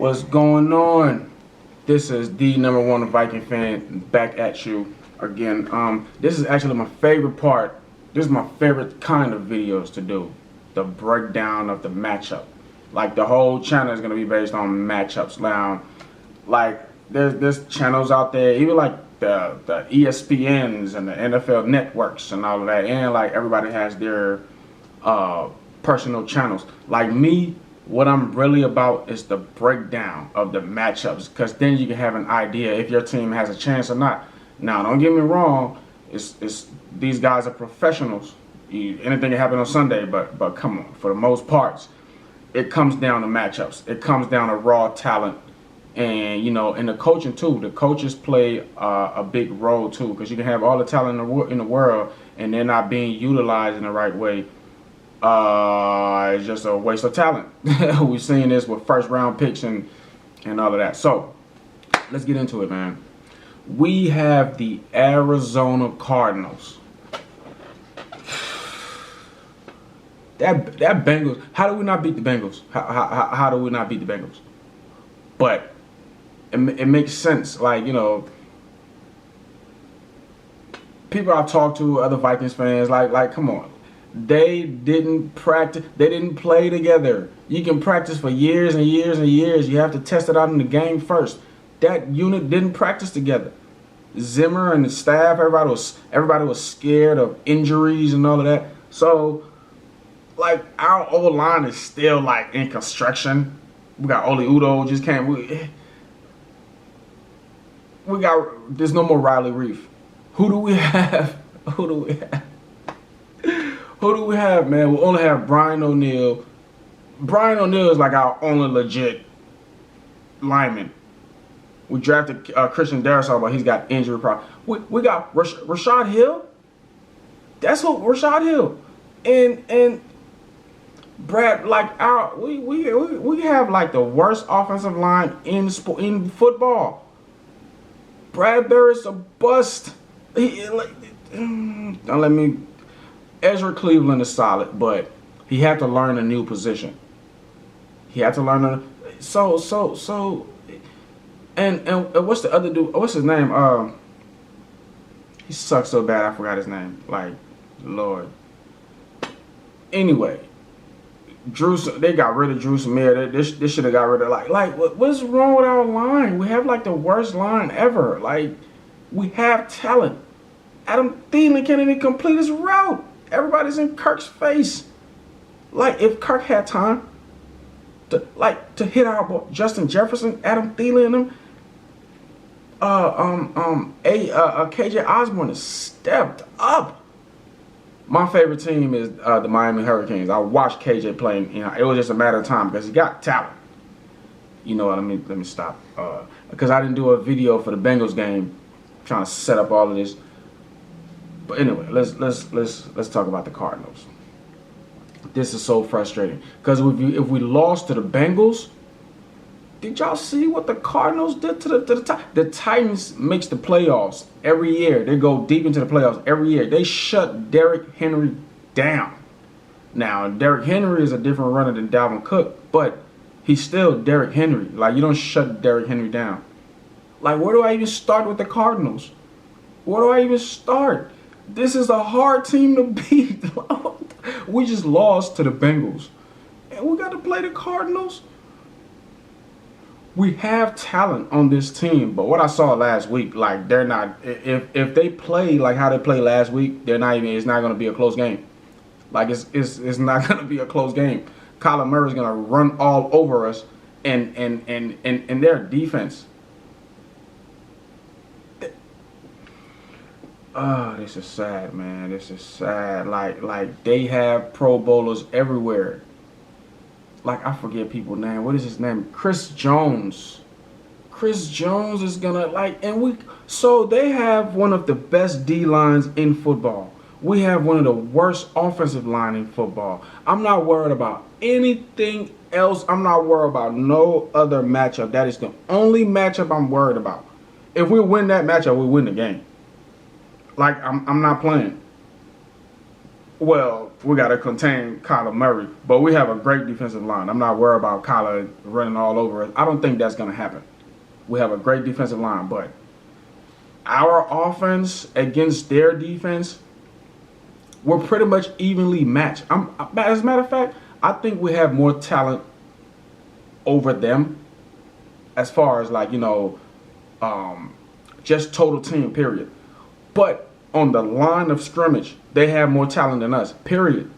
What's going on? This is the #1 Viking fan back at you again. This is actually my favorite part. This is my favorite kind of videos to do. The breakdown of the matchup. Like the whole channel is gonna be based on matchups. Now, like there's channels out there, even like the ESPNs and the NFL networks and all of that, and like everybody has their personal channels. Like me, what I'm really about is the breakdown of the matchups, because then you can have an idea if your team has a chance or not. Now, don't get me wrong, it's these guys are professionals. Anything can happen on Sunday, but come on, for the most parts, it comes down to matchups. It comes down to raw talent, and and the coaching too. The coaches play a big role too, because you can have all the talent in the world, and they're not being utilized in the right way. It's just a waste of talent. We've seen this with first round picks and all of that. So let's get into it, man. We have the Arizona Cardinals. That Bengals. How do we not beat the Bengals? How do we not beat the Bengals? But it makes sense. Like, people I've talked to, other Vikings fans, like come on. They didn't practice. They didn't play together. You can practice for years and years and years. You have to test it out in the game first. That unit didn't practice together. Zimmer and the staff, everybody was scared of injuries and all of that. So, like, our old line is still like in construction. We got Oli Udo just came. We got. There's no more Riley Reef. Who do we have? Who do we have? Who do we have, man? We only have Brian O'Neill. Brian O'Neill is like our only legit lineman. We drafted Christian Darrisaw, but he's got injury problems. We got Rashad Hill. That's who Rashad Hill. And Brad, like we have like the worst offensive line in football. Bradbury's a bust. Don't let me. Ezra Cleveland is solid, but he had to learn a new position. He had to learn and what's the other dude? What's his name? He sucks so bad I forgot his name. Like, Lord. Anyway, they got rid of Drew Samir. This should have got rid of like what's wrong with our line? We have like the worst line ever. Like, we have talent. Adam Thielen can't even complete his route. Everybody's in Kirk's face. Like, if Kirk had time to hit our ball, Justin Jefferson, Adam Thielen, and them, KJ Osborne has stepped up. My favorite team is the Miami Hurricanes. I watched KJ playing. It was just a matter of time because he got talent. You know what I mean? Let me stop. Because I didn't do a video for the Bengals game, trying to set up all of this. But anyway, let's talk about the Cardinals. This is so frustrating because if we lost to the Bengals, did y'all see what the Cardinals did to the Titans? Makes the playoffs every year. They go deep into the playoffs every year. They shut Derrick Henry down. Now, Derrick Henry is a different runner than Dalvin Cook, but he's still Derrick Henry. Like, you don't shut Derrick Henry down. Like, where do I even start with the Cardinals? Where do I even start? This is a hard team to beat. We just lost to the Bengals. And we got to play the Cardinals. We have talent on this team, but what I saw last week, like, they're not. If they play like how they played last week, they're not even. It's not going to be a close game. Like, it's not going to be a close game. Kyler Murray's going to run all over us, and their defense. Oh, this is sad, man. This is sad. Like they have Pro Bowlers everywhere. Like, I forget people's name. What is his name? Chris Jones. Chris Jones is gonna so they have one of the best D lines in football. We have one of the worst offensive line in football. I'm not worried about anything else. I'm not worried about no other matchup. That is the only matchup I'm worried about. If we win that matchup, we win the game. Like, I'm not playing. Well, we got to contain Kyler Murray, but we have a great defensive line. I'm not worried about Kyler running all over us. I don't think that's going to happen. We have a great defensive line, but our offense against their defense, we're pretty much evenly matched. As a matter of fact, I think we have more talent over them as far as like, just total team, period. But on the line of scrimmage, they have more talent than us, period.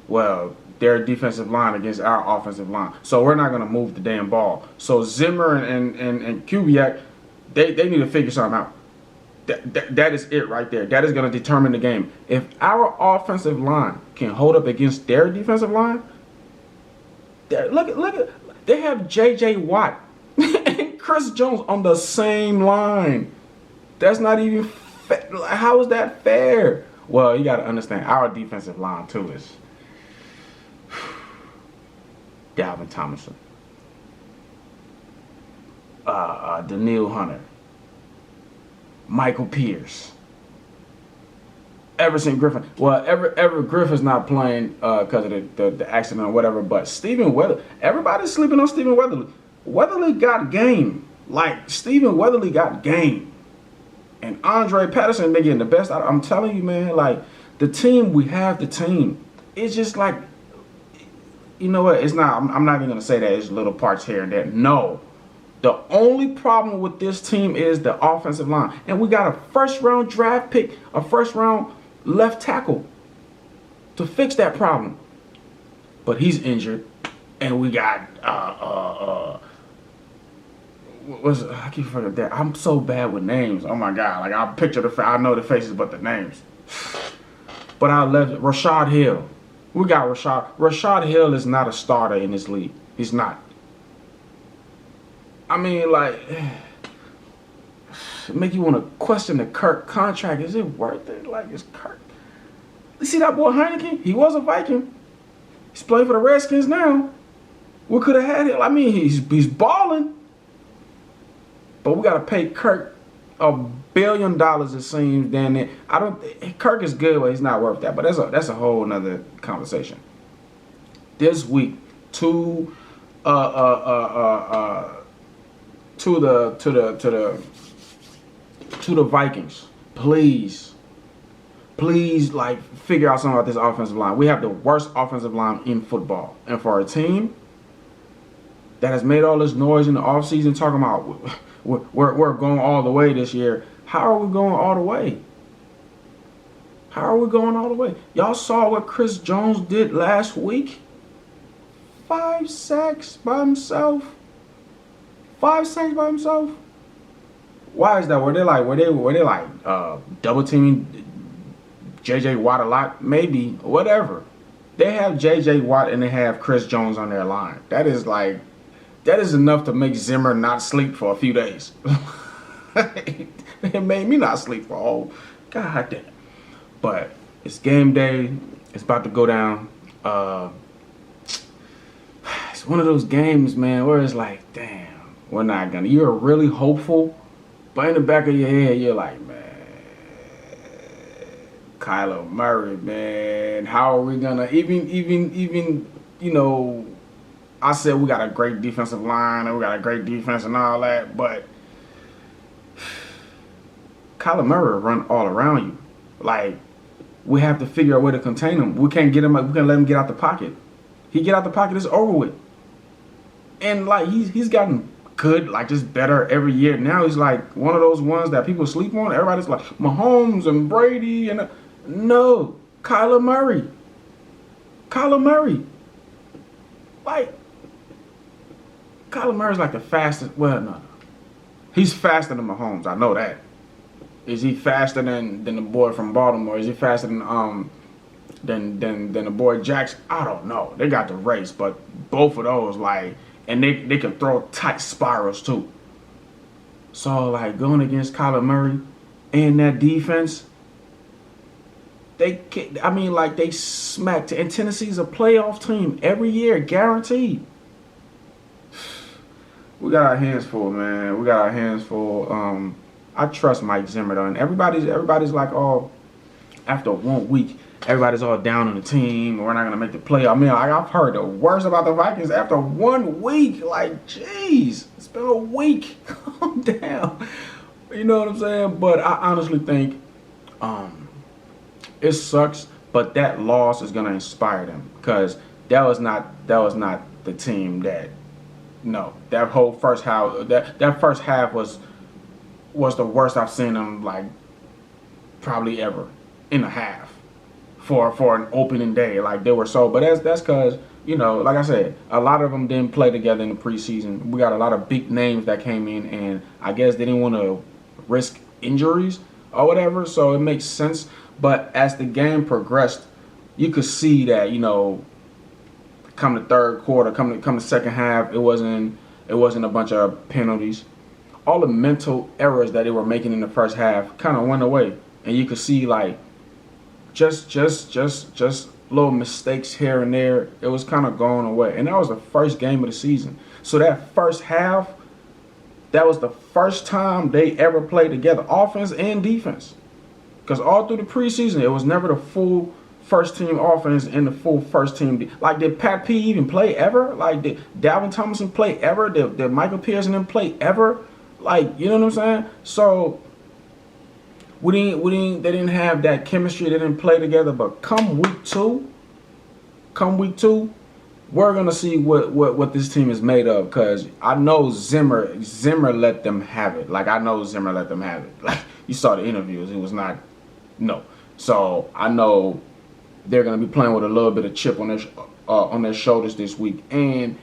Well, their defensive line against our offensive line. So we're not going to move the damn ball. So Zimmer and Kubiak, they need to figure something out. That is it right there. That is going to determine the game. If our offensive line can hold up against their defensive line, look at they have J.J. Watt and Chris Jones on the same line. That's not even how is that fair? Well, you got to understand our defensive line too is Dalvin Tomlinson, Daniil Hunter, Michael Pierce, Everson Griffin. Well, Everett Griffin's not playing because of the accident or whatever. But Stephen Weatherly, everybody's sleeping on Stephen Weatherly. Weatherly got game. Like Stephen Weatherly got game. And Andre Patterson, they getting the best out of. I'm telling you, man. Like the team, we have the team. It's just like, you know what? It's not. I'm not even gonna say that it's little parts here and there. No. The only problem with this team is the offensive line. And we got a first-round draft pick, a first-round left tackle to fix that problem. But he's injured. And we got, I keep forgetting that. I'm so bad with names. Oh, my God. Like, I know the faces, but the names. But I left Rashad Hill. We got Rashad. Rashad Hill is not a starter in this league. He's not. I mean, like, it make you want to question the Kirk contract. Is it worth it? Like, it's Kirk. You see that boy Heineken? He was a Viking. He's playing for the Redskins now. We could have had him. I mean, he's balling. But we got to pay Kirk $1 billion, it seems. Then Kirk is good, but he's not worth that. But that's a whole nother conversation. This week, to the Vikings, please, like figure out something about this offensive line. We have the worst offensive line in football, and for a team that has made all this noise in the offseason talking about we're going all the way this year. How are we going all the way? How are we going all the way? Y'all saw what Chris Jones did last week? 5 sacks by himself. 5 sacks by himself. Why is that? Were they like double teaming J.J. Watt a lot? Maybe, whatever. They have J.J. Watt and they have Chris Jones on their line. That is enough to make Zimmer not sleep for a few days. It made me not sleep for a whole goddamn. But it's game day. It's about to go down. It's one of those games, man, where it's like, damn. We're not gonna. You're really hopeful, but in the back of your head, you're like, man, Kyler Murray, man, how are we gonna even? I said we got a great defensive line and we got a great defense and all that, but Kyler Murray run all around you. Like we have to figure out a way to contain him. We can't get him. We can't let him get out the pocket. He get out the pocket, it's over with. And like he's gotten good, like just better every year. Now he's like one of those ones that people sleep on. Everybody's like Mahomes and Brady and no, Kyler Murray. Like Kyler Murray's like the fastest. Well, no, he's faster than Mahomes. I know that. Is he faster than the boy from Baltimore? Is he faster than the boy Jackson? I don't know. They got the race, but both of those like. And they can throw tight spirals too. So like going against Kyler Murray and that defense, they smacked. And Tennessee's a playoff team every year, guaranteed. We got our hands full, man. We got our hands full. I trust Mike Zimmer though, and everybody's like, oh, after 1 week, everybody's all down on the team. We're not gonna make the play. I mean, I've heard the worst about the Vikings after 1 week. Like, jeez, it's been a week. Calm down. You know what I'm saying? But I honestly think it sucks. But that loss is gonna inspire them, because that was not the team that. No, that whole first half. That first half was the worst I've seen them, like, probably ever in a half for an opening day. Like, they were so. But that's because, you know, like I said, a lot of them didn't play together in the preseason. We got a lot of big names that came in, and I guess they didn't want to risk injuries or whatever. So it makes sense. But as the game progressed, you could see that, you know, come the third quarter, come the second half, it wasn't a bunch of penalties. All the mental errors that they were making in the first half kind of went away, and you could see, like, just little mistakes here and there. It was kind of going away, and that was the first game of the season. So that first half, that was the first time they ever played together, offense and defense. Because all through the preseason, it was never the full first team offense and the full first team. Like, did Pat P even play ever? Like, did Dalvin Tomlinson play ever? Did Michael Pierce and them play ever? Like, you know what I'm saying? So they didn't have that chemistry. They didn't play together. But come week two, we're gonna see what this team is made of. Because I know Zimmer let them have it. Like, I know Zimmer let them have it. Like, you saw the interviews. It was not. No. So I know they're going to be playing with a little bit of chip on their shoulders this week, and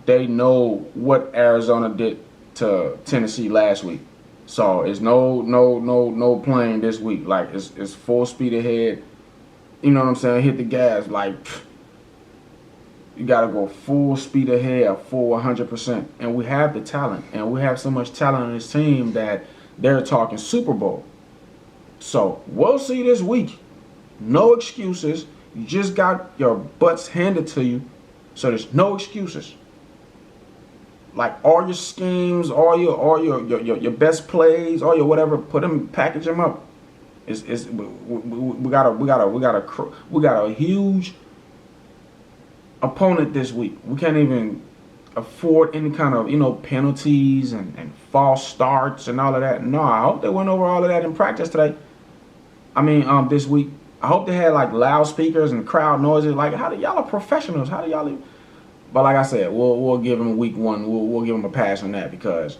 they know what Arizona did to Tennessee last week. So it's no playing this week. Like, it's full speed ahead. You know what I'm saying? Hit the gas. Like, you got to go full speed ahead, full 100%. And we have the talent, and we have so much talent on this team that they're talking Super Bowl. So we'll see this week. No excuses. You just got your butts handed to you. So there's no excuses. Like, all your schemes, all your best plays, all your whatever, package them up. We got a huge opponent this week. We can't even afford any kind of, you know, penalties and false starts and all of that. No, I hope they went over all of that in practice today. I mean, this week. I hope they had, like, loudspeakers and crowd noises. Like, y'all are professionals. How do y'all even? But like I said, we'll give them week one. We'll give them a pass on that, because,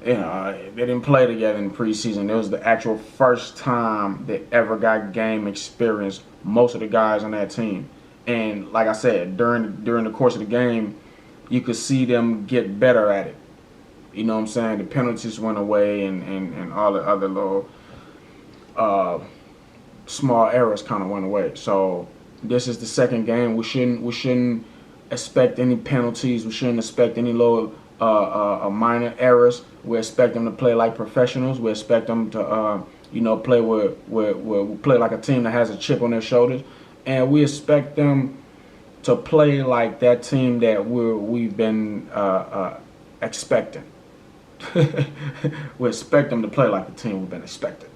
you know, they didn't play together in preseason. It was the actual first time they ever got game experience, most of the guys on that team. And like I said, during the course of the game, you could see them get better at it. You know what I'm saying? The penalties went away, and all the other little small errors kind of went away. So this is the second game. We shouldn't expect any penalties. We shouldn't expect any little minor errors. We expect them to play like professionals. We expect them to play like a team that has a chip on their shoulders, and we expect them to play like that team that we've been expecting. We expect them to play like the team we've been expecting.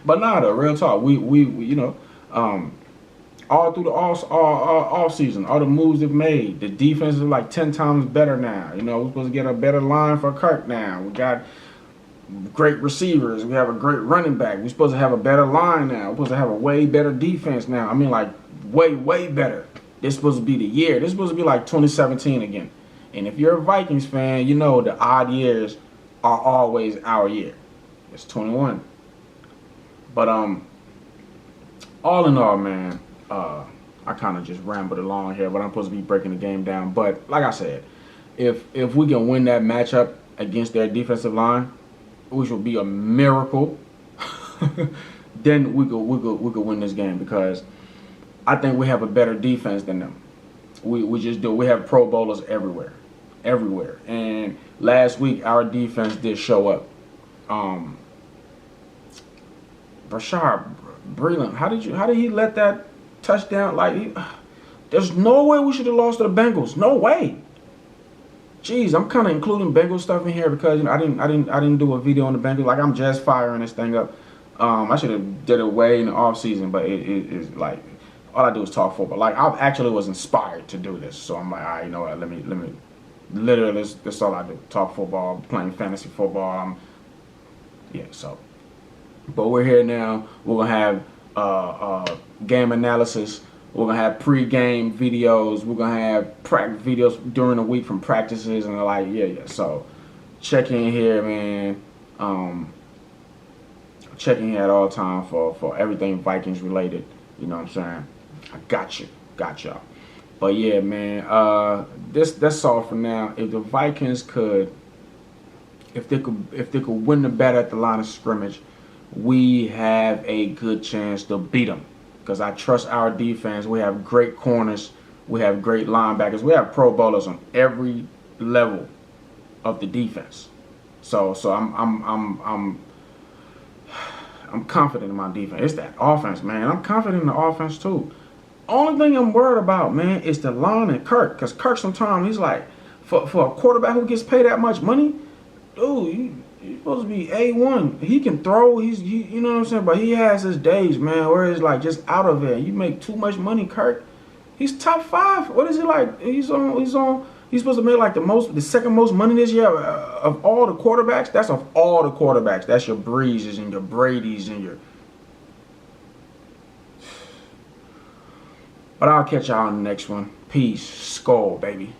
But nah, though, real talk. We you know, all through the all season, all the moves they've made, the defense is like 10 times better now. You know, we're supposed to get a better line for Kirk now. We got great receivers. We have a great running back. We're supposed to have a better line now. We're supposed to have a way better defense now. I mean, like, way better. This is supposed to be the year. This is supposed to be like 2017 again. And if you're a Vikings fan, you know the odd years are always our year. It's 21. But all in all, man, I kind of just rambled along here, but I'm supposed to be breaking the game down. But like I said, if we can win that matchup against their defensive line, which will be a miracle, then we could win this game, because I think we have a better defense than them. We just do. We have Pro Bowlers everywhere. And last week our defense did show up. Rashard Breeland, how did he let that touchdown? Like, there's no way we should have lost to the Bengals. No way. Jeez, I'm kind of including Bengals stuff in here because, you know, I didn't do a video on the Bengals. Like, I'm just firing this thing up. I should have did it way in the off season, but it is like all I do is talk football. Like I actually was inspired to do this, so I'm like, all right, you know what? Let me. Literally, that's all I do. Talk football, playing fantasy football. Yeah. So, but we're here now. We're gonna have game analysis. We're gonna have pre-game videos. We're gonna have practice videos during the week from practices and like yeah. So check in here, man. Check in here at all time for everything Vikings related. You know what I'm saying? I got y'all. But yeah, man. That's all for now. If the Vikings could, if they could win the bat at the line of scrimmage, we have a good chance to beat them. Because I trust our defense. We have great corners. We have great linebackers. We have Pro Bowlers on every level of the defense. So I'm confident in my defense. It's that offense, man. I'm confident in the offense too. Only thing I'm worried about, man, is the line and Kirk. Because Kirk sometimes he's like, for a quarterback who gets paid that much money, dude, he's supposed to be A1. He can throw. You know what I'm saying? But he has his days, man, where it's like just out of it. You make too much money, Kirk. He's top 5. What is he like? He's supposed to make like the second most money this year of all the quarterbacks. That's of all the quarterbacks. That's your Breezes and your Bradys and your. But I'll catch y'all on the next one. Peace. Skull, baby.